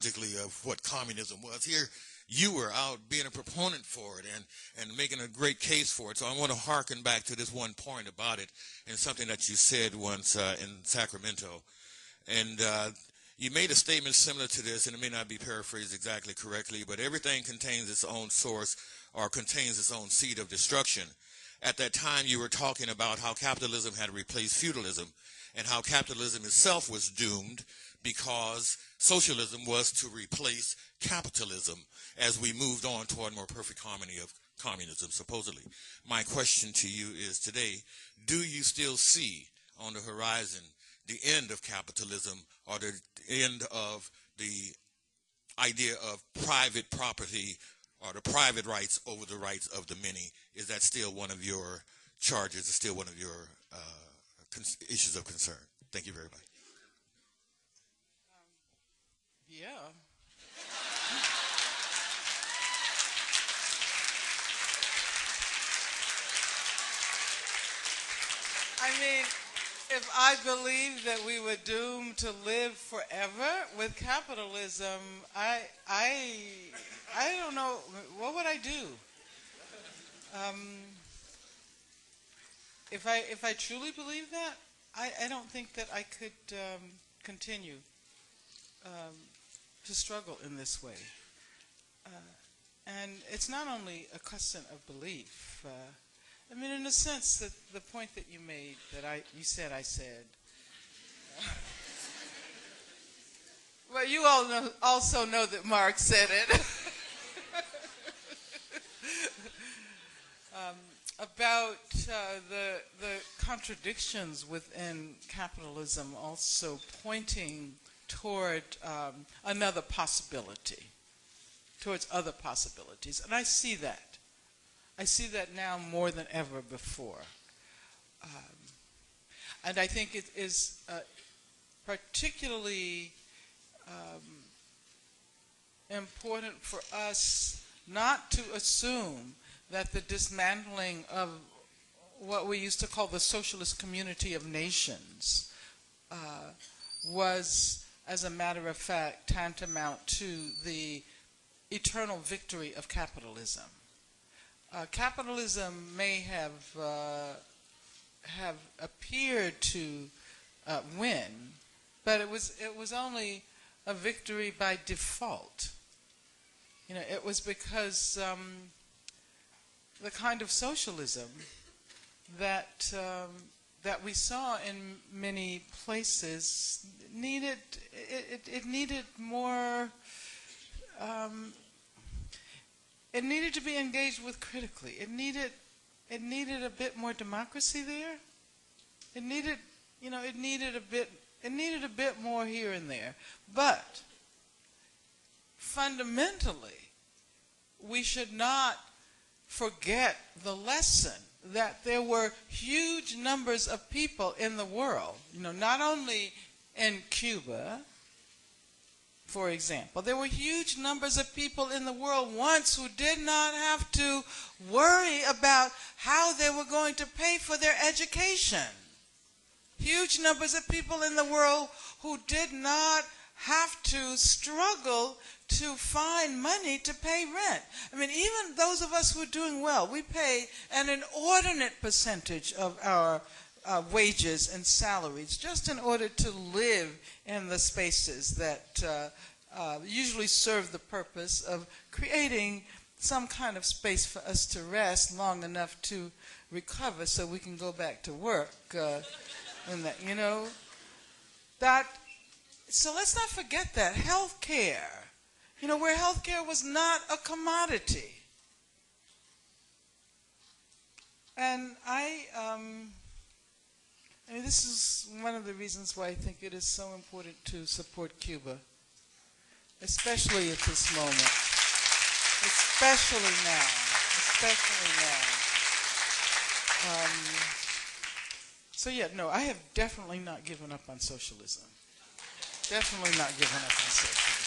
particularly of what communism was. Here, you were out being a proponent for it and making a great case for it. So I want to hearken back to this one point about it and something that you said once in Sacramento. And you made a statement similar to this, and it may not be paraphrased exactly correctly, but everything contains its own source or contains its own seed of destruction. At that time, you were talking about how capitalism had replaced feudalism and how capitalism itself was doomed because socialism was to replace capitalism as we moved on toward more perfect harmony of communism, supposedly. My question to you is today, do you still see on the horizon the end of capitalism or the end of the idea of private property or the private rights over the rights of the many? Is that still one of your charges, is still one of your issues of concern? Thank you very much. Yeah. I mean, if I believed that we were doomed to live forever with capitalism, I don't know, what would I do? If I truly believe that, I don't think that I could continue to struggle in this way. And it's not only a question of belief. I mean, in a sense, that the point that you made, that you said I said. Well, you all also know that Marx said it. About the contradictions within capitalism also pointing toward another possibility, towards other possibilities. And I see that. I see that now more than ever before. And I think it is particularly important for us not to assume that the dismantling of what we used to call the socialist community of nations was, as a matter of fact, tantamount to the eternal victory of capitalism. Capitalism may have appeared to win, but it was only a victory by default. You know, it was because the kind of socialism that we saw in many places needed more. It needed to be engaged with critically. It needed a bit more democracy there. It needed a bit more here and there. But fundamentally, we should not forget the lesson that there were huge numbers of people in the world, not only in Cuba, for example. There were huge numbers of people in the world once who did not have to worry about how they were going to pay for their education. Huge numbers of people in the world who did not have to struggle to find money to pay rent. I mean, even those of us who are doing well, we pay an inordinate percentage of our wages and salaries just in order to live in the spaces that usually serve the purpose of creating some kind of space for us to rest long enough to recover so we can go back to work. And that, so let's not forget that. Health care, where health care was not a commodity. And I mean, this is one of the reasons why I think it is so important to support Cuba, especially at this moment, especially now. So yeah, no, I have definitely not given up on socialism. Definitely not given up on socialism.